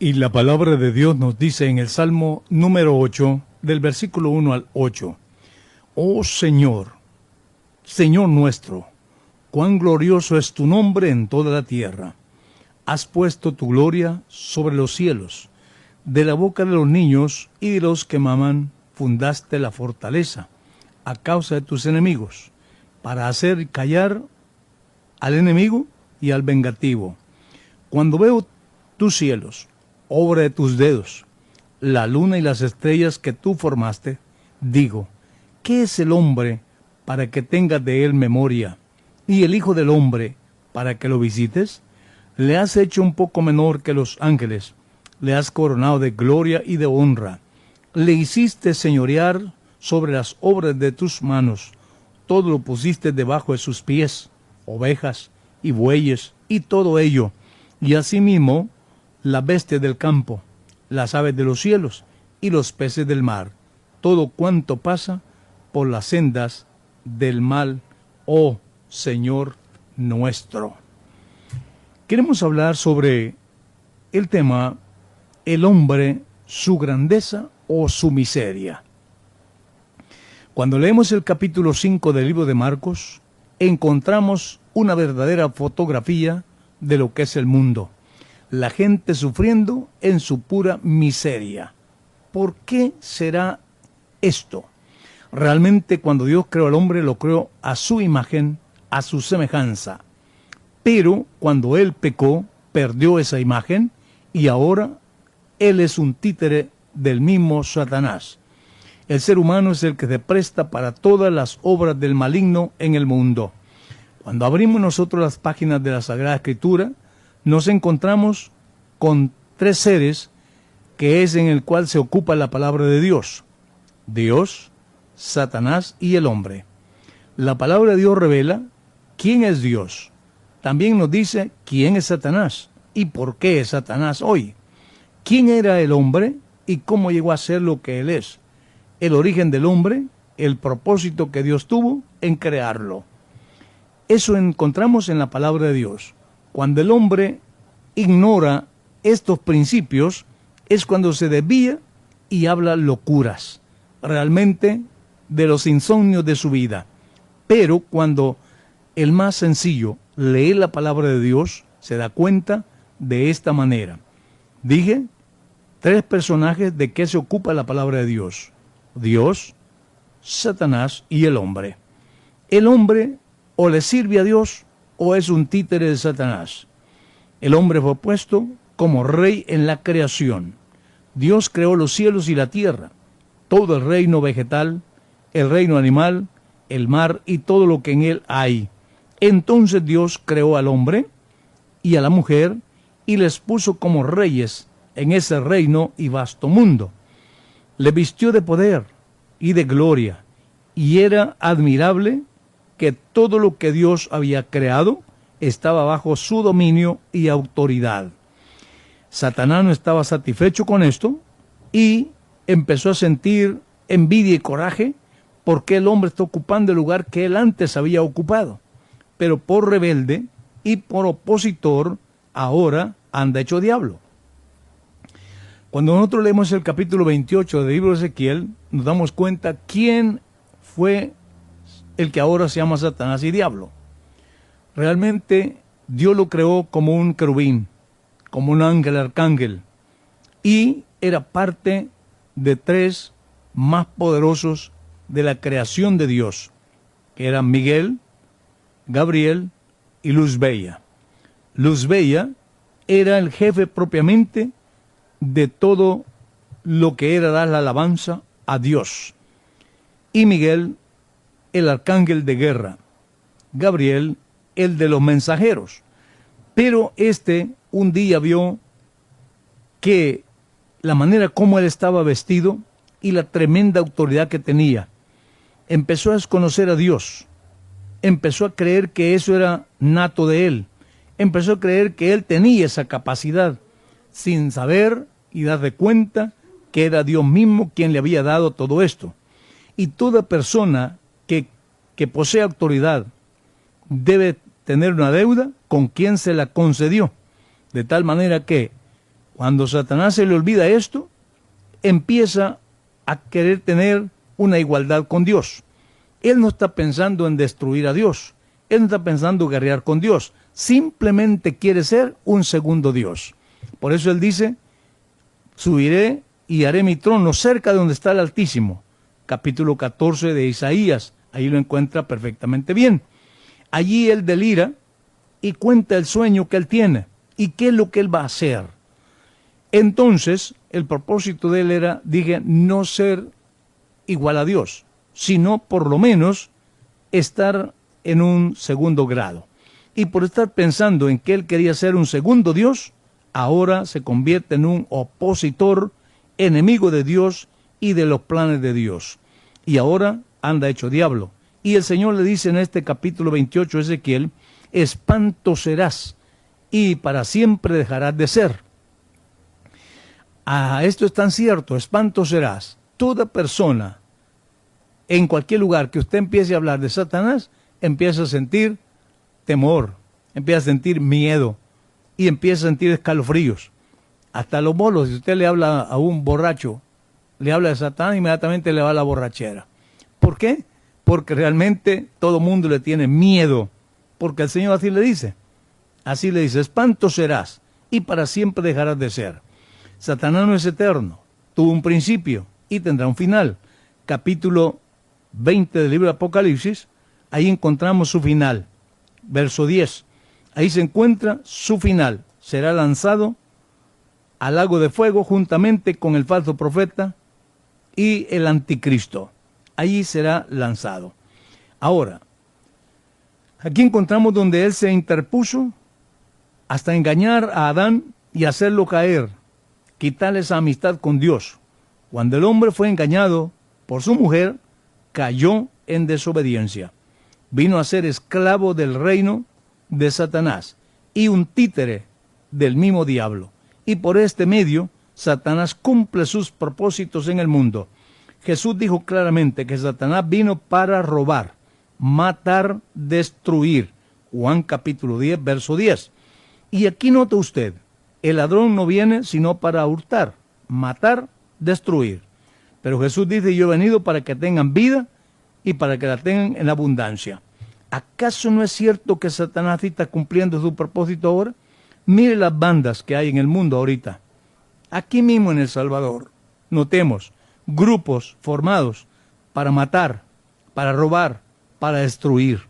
Y la palabra de Dios nos dice en el Salmo número 8, del versículo 1 al 8, Oh Señor, Señor nuestro, cuán glorioso es tu nombre en toda la tierra. Has puesto tu gloria sobre los cielos. De la boca de los niños y de los que maman fundaste la fortaleza a causa de tus enemigos, para hacer callar al enemigo y al vengativo. Cuando veo tus cielos, obra de tus dedos, la luna y las estrellas que tú formaste, digo, ¿qué es el hombre para que tengas de él memoria? ¿Y el hijo del hombre para que lo visites? Le has hecho un poco menor que los ángeles, le has coronado de gloria y de honra. Le hiciste señorear sobre las obras de tus manos, todo lo pusiste debajo de sus pies, ovejas y bueyes y todo ello, y asimismo las bestias del campo, las aves de los cielos y los peces del mar, todo cuanto pasa por las sendas del mal, oh Señor nuestro. Queremos hablar sobre el tema el hombre, su grandeza o su miseria. Cuando leemos el capítulo 5 del libro de Marcos, encontramos una verdadera fotografía de lo que es el mundo. La gente sufriendo en su pura miseria. ¿Por qué será esto? Realmente cuando Dios creó al hombre, lo creó a su imagen, a su semejanza. Pero cuando él pecó, perdió esa imagen y ahora él es un títere del mismo Satanás. El ser humano es el que se presta para todas las obras del maligno en el mundo. Cuando abrimos nosotros las páginas de la Sagrada Escritura, nos encontramos con tres seres que es en el cual se ocupa la palabra de Dios. Dios, Satanás y el hombre. La palabra de Dios revela quién es Dios. También nos dice quién es Satanás y por qué es Satanás hoy. ¿Quién era el hombre y cómo llegó a ser lo que él es? El origen del hombre, el propósito que Dios tuvo en crearlo. Eso encontramos en la palabra de Dios. Cuando el hombre ignora estos principios, es cuando se desvía y habla locuras, realmente de los insomnios de su vida. Pero cuando el más sencillo lee la palabra de Dios, se da cuenta de esta manera. Dije, tres personajes de qué se ocupa la palabra de Dios. Dios, Satanás y el hombre. El hombre o le sirve a Dios o es un títere de Satanás. El hombre fue puesto como rey en la creación. Dios creó los cielos y la tierra, todo el reino vegetal, el reino animal, el mar y todo lo que en él hay. Entonces Dios creó al hombre y a la mujer y les puso como reyes en ese reino y vasto mundo. Le vistió de poder y de gloria, y era admirable que todo lo que Dios había creado estaba bajo su dominio y autoridad. Satanás no estaba satisfecho con esto y empezó a sentir envidia y coraje porque el hombre está ocupando el lugar que él antes había ocupado. Pero por rebelde y por opositor, ahora anda hecho diablo. Cuando nosotros leemos el capítulo 28 del libro de Ezequiel, nos damos cuenta quién fue el que ahora se llama Satanás y diablo. Realmente Dios lo creó como un querubín, como un ángel arcángel, y era parte de tres más poderosos de la creación de Dios, que eran Miguel, Gabriel y Luz Bella. Luz Bella era el jefe propiamente de todo lo que era dar la alabanza a Dios. Y Miguel, el arcángel de guerra. Gabriel, el de los mensajeros. Pero un día vio que la manera como él estaba vestido y la tremenda autoridad que tenía, empezó a desconocer a Dios. Empezó a creer que eso era nato de él. Empezó a creer que él tenía esa capacidad, sin saber y darse cuenta que era Dios mismo quien le había dado todo esto. Y toda persona que posee autoridad debe tener una deuda con quien se la concedió, de tal manera que Cuando Satanás se le olvida esto, empieza a querer tener una igualdad con Dios. Él no está pensando en destruir a Dios. Él no está pensando en guerrear con Dios. Simplemente quiere ser un segundo Dios. Por eso él dice, subiré y haré mi trono cerca de donde está el Altísimo. Capítulo 14 de Isaías. Ahí lo encuentra perfectamente bien. Allí él delira y cuenta el sueño que él tiene y qué es lo que él va a hacer. Entonces, el propósito de él era, dije, no ser igual a Dios, sino por lo menos estar en un segundo grado. Y por estar pensando en que él quería ser un segundo Dios, ahora se convierte en un opositor, enemigo de Dios y de los planes de Dios. Y ahora anda hecho diablo. Y el Señor le dice en este capítulo 28 de Ezequiel, espanto serás y para siempre dejarás de ser. Esto es tan cierto, espanto serás. Toda persona, en cualquier lugar que usted empiece a hablar de Satanás, empieza a sentir temor, empieza a sentir miedo y empieza a sentir escalofríos. Hasta los bolos, si usted le habla a un borracho, le habla de Satanás, inmediatamente le va la borrachera. ¿Por qué? Porque realmente todo mundo le tiene miedo, porque el Señor así le dice, espanto serás y para siempre dejarás de ser. Satanás no es eterno, tuvo un principio y tendrá un final. Capítulo 20 del libro de Apocalipsis, ahí encontramos su final. Verso 10, ahí se encuentra su final. Será lanzado al lago de fuego juntamente con el falso profeta y el anticristo. Allí será lanzado. Ahora, aquí encontramos donde él se interpuso hasta engañar a Adán y hacerlo caer, quitarle esa amistad con Dios. Cuando el hombre fue engañado por su mujer, cayó en desobediencia. Vino a ser esclavo del reino de Satanás y un títere del mismo diablo. Y por este medio, Satanás cumple sus propósitos en el mundo. Jesús dijo claramente que Satanás vino para robar, matar, destruir. Juan capítulo 10, verso 10. Y aquí nota usted, el ladrón no viene sino para hurtar, matar, destruir. Pero Jesús dice, yo he venido para que tengan vida y para que la tengan en abundancia. ¿Acaso no es cierto que Satanás está cumpliendo su propósito ahora? Mire las bandas que hay en el mundo ahorita. Aquí mismo en El Salvador, notemos grupos formados para matar, para robar, para destruir.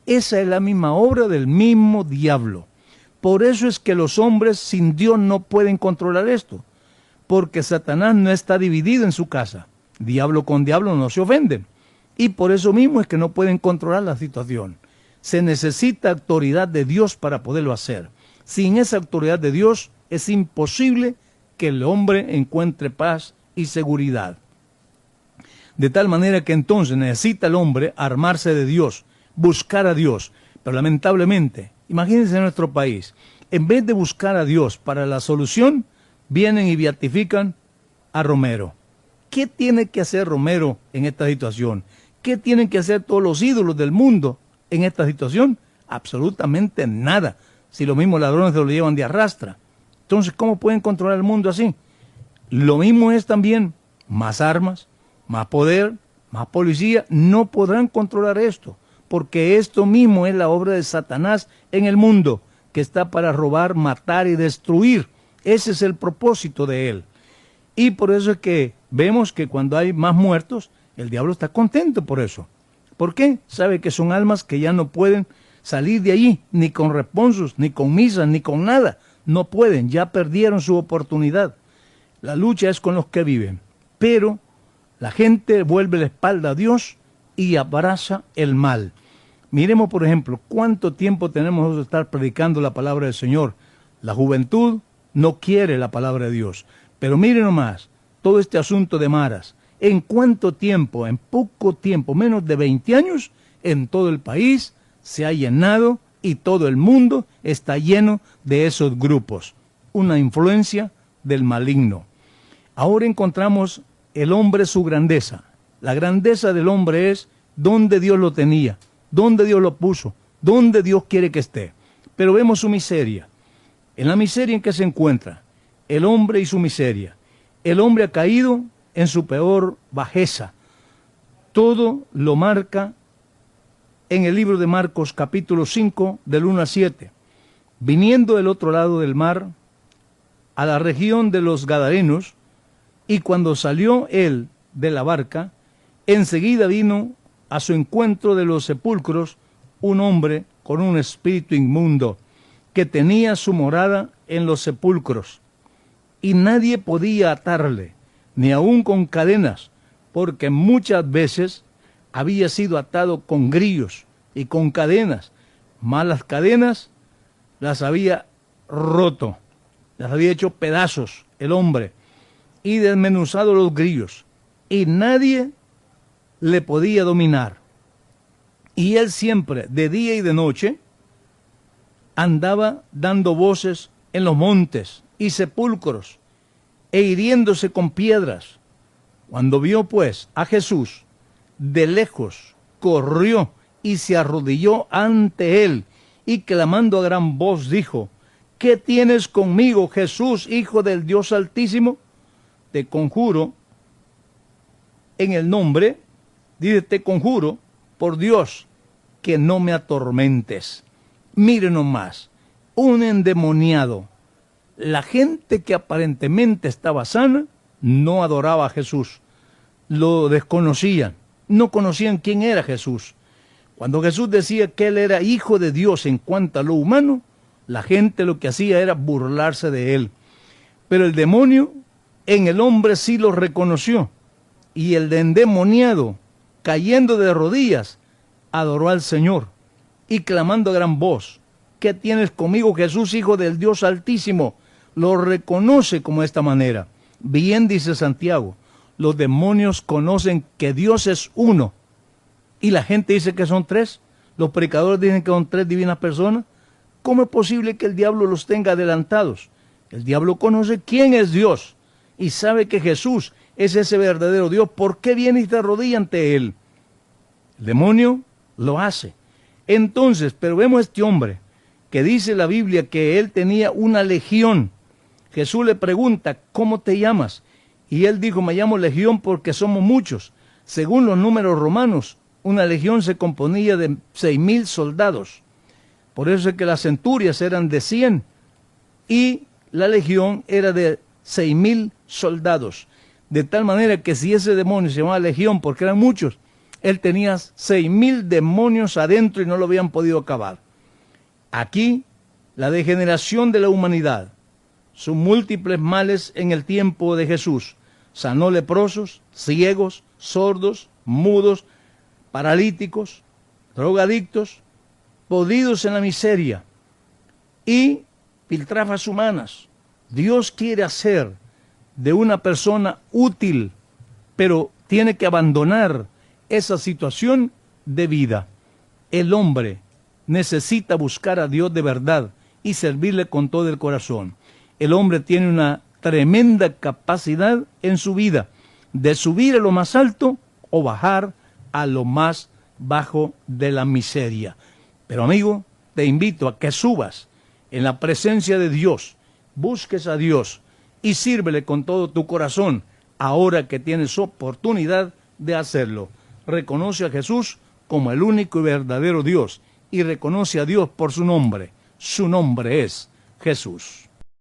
Esa es la misma obra del mismo diablo. Por eso es que los hombres sin Dios no pueden controlar esto, porque Satanás no está dividido en su casa. Diablo con diablo no se ofenden. Y por eso mismo es que no pueden controlar la situación. Se necesita autoridad de Dios para poderlo hacer. Sin esa autoridad de Dios es imposible que el hombre encuentre paz y seguridad. De tal manera que entonces necesita el hombre armarse de Dios, buscar a Dios. Pero lamentablemente, imagínense en nuestro país, en vez de buscar a Dios para la solución, vienen y beatifican a Romero. ¿Qué tiene que hacer Romero en esta situación? ¿Qué tienen que hacer todos los ídolos del mundo en esta situación? Absolutamente nada. Si los mismos ladrones se lo llevan de arrastra. Entonces, ¿cómo pueden controlar el mundo así? Lo mismo es también más armas, más poder, más policía. No podrán controlar esto, porque esto mismo es la obra de Satanás en el mundo, que está para robar, matar y destruir. Ese es el propósito de él. Y por eso es que vemos que cuando hay más muertos, el diablo está contento por eso. ¿Por qué? Sabe que son almas que ya no pueden salir de allí, ni con responsos, ni con misas, ni con nada. No pueden, ya perdieron su oportunidad. La lucha es con los que viven. Pero la gente vuelve la espalda a Dios y abraza el mal. Miremos, por ejemplo, cuánto tiempo tenemos de estar predicando la palabra del Señor. La juventud no quiere la palabra de Dios. Pero miren nomás, todo este asunto de maras. ¿En cuánto tiempo? En poco tiempo, menos de 20 años, en todo el país se ha llenado y todo el mundo está lleno de esos grupos. Una influencia del maligno. Ahora encontramos el hombre su grandeza. La grandeza del hombre es donde Dios lo tenía, donde Dios lo puso, donde Dios quiere que esté. Pero vemos su miseria. En la miseria en que se encuentra, el hombre y su miseria. El hombre ha caído en su peor bajeza. Todo lo marca en el libro de Marcos capítulo 5 del 1 al 7. Viniendo del otro lado del mar, a la región de los Gadarenos, y cuando salió él de la barca, enseguida vino a su encuentro de los sepulcros un hombre con un espíritu inmundo, que tenía su morada en los sepulcros, y nadie podía atarle, ni aun con cadenas, porque muchas veces había sido atado con grillos y con cadenas, mas las cadenas las había roto, las había hecho pedazos el hombre, y desmenuzado los grillos, y nadie le podía dominar. Y él siempre, de día y de noche, andaba dando voces en los montes y sepulcros, e hiriéndose con piedras. Cuando vio pues a Jesús, de lejos corrió y se arrodilló ante él, y clamando a gran voz dijo: ¿Qué tienes conmigo, Jesús, Hijo del Dios Altísimo? Te conjuro en el nombre, dice, te conjuro por Dios, que no me atormentes. Mire nomás, un endemoniado. La gente que aparentemente estaba sana no adoraba a Jesús, lo desconocían, no conocían quién era Jesús. Cuando Jesús decía que él era hijo de Dios en cuanto a lo humano, la gente lo que hacía era burlarse de él. Pero el demonio en el hombre sí lo reconoció, y el endemoniado, cayendo de rodillas, adoró al Señor, y clamando a gran voz: ¿Qué tienes conmigo, Jesús, Hijo del Dios Altísimo? Lo reconoce como de esta manera. Bien dice Santiago, los demonios conocen que Dios es uno, y la gente dice que son tres. Los predicadores dicen que son tres divinas personas. ¿Cómo es posible que el diablo los tenga adelantados? El diablo conoce quién es Dios y sabe que Jesús es ese verdadero Dios. ¿Por qué viene y se arrodilla ante él? El demonio lo hace. Entonces, pero vemos a este hombre que dice la Biblia que él tenía una legión. Jesús le pregunta: ¿cómo te llamas? Y él dijo: me llamo Legión porque somos muchos. Según los números romanos, una legión se componía de 6,000 soldados. Por eso es que las centurias eran de 100 y la legión era de 6,000 soldados. De tal manera que si ese demonio se llamaba Legión porque eran muchos, él tenía 6,000 demonios adentro y no lo habían podido acabar. Aquí, la degeneración de la humanidad, sus múltiples males en el tiempo de Jesús: sanó leprosos, ciegos, sordos, mudos, paralíticos, drogadictos, podridos en la miseria y piltrafas humanas. Dios quiere hacer de una persona útil, pero tiene que abandonar esa situación de vida. El hombre necesita buscar a Dios de verdad y servirle con todo el corazón. El hombre tiene una tremenda capacidad en su vida de subir a lo más alto o bajar a lo más bajo de la miseria. Pero amigo, te invito a que subas en la presencia de Dios, busques a Dios y sírvele con todo tu corazón ahora que tienes oportunidad de hacerlo. Reconoce a Jesús como el único y verdadero Dios y reconoce a Dios por su nombre. Su nombre es Jesús.